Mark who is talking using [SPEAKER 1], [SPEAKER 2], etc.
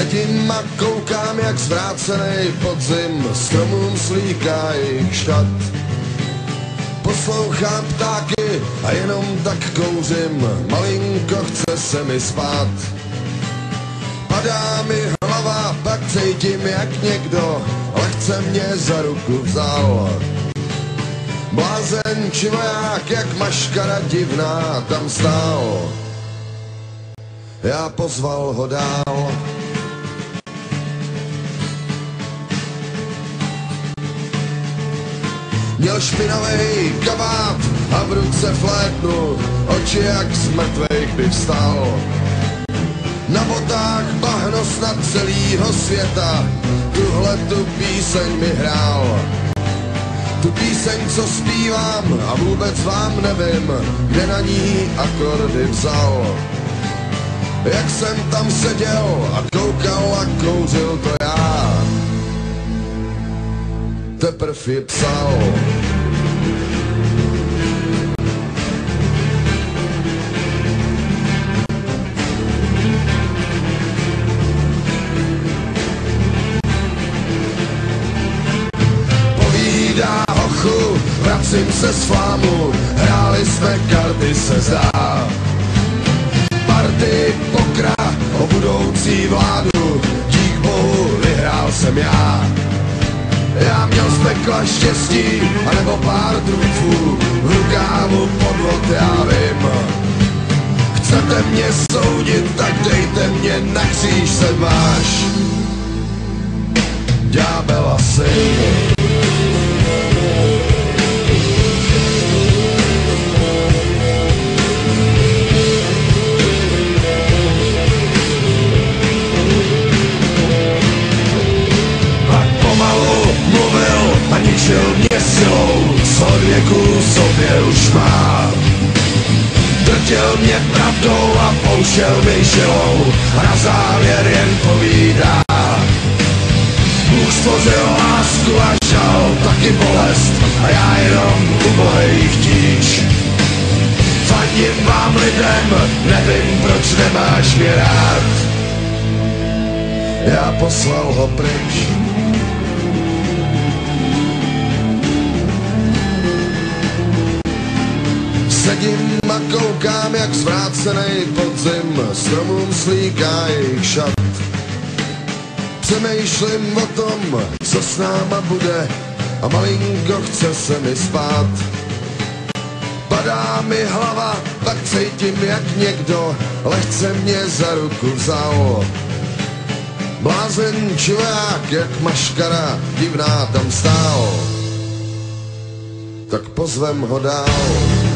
[SPEAKER 1] Sedím a koukám, jak zvrácenej podzim stromům slíká jejich šat. Poslouchám ptáky a jenom tak kouřím, malinko chce se mi spát. Padá mi hlava, pak cítím, jak někdo lehce mě za ruku vzal. Blázen či voják, jak maškara divná, tam stál. Já pozval ho dál. Měl špinavej kabát a v ruce flétnu, oči jak z mrtvejch by vstal. Na botách bahno snad celýho světa, tuhle tu píseň mi hrál. Tu píseň, co zpívám a vůbec vám nevím, kde na ní akordy vzal. Jak jsem tam seděl a koukal a kouřil, to já teprv ji psal. Povídá hochu, vracím se z flámu, hráli jsme karty, se zdá. Party, pokra, o budoucí vládu, dík bohu vyhrál jsem já. Já měl z pekla štěstí, anebo pár trumfů, v rukávu podvod, já vím. Chcete mě soudit, tak dejte mě na kříž, sem váš ďábel a syn. Ničil mě silou, co věku sobě už má. Drtil mě pravdou a poušel mi žilou, a na závěr jen povídá. Bůh stvořil lásku a žal, taky bolest, a já jenom ubohej chtíč. Fandím vám lidem, nevím, proč nemáš mě rád. Já poslal ho pryč. Sedím a koukám, jak zvrácenej podzim stromům slíká jejich šat. Přemýšlím o tom, co s náma bude, a malinko chce se mi spát. Padá mi hlava, pak cítím, jak někdo lehce mě za ruku vzal. Blázen či voják, jak maškara divná, tam stál. Tak pozvem ho dál.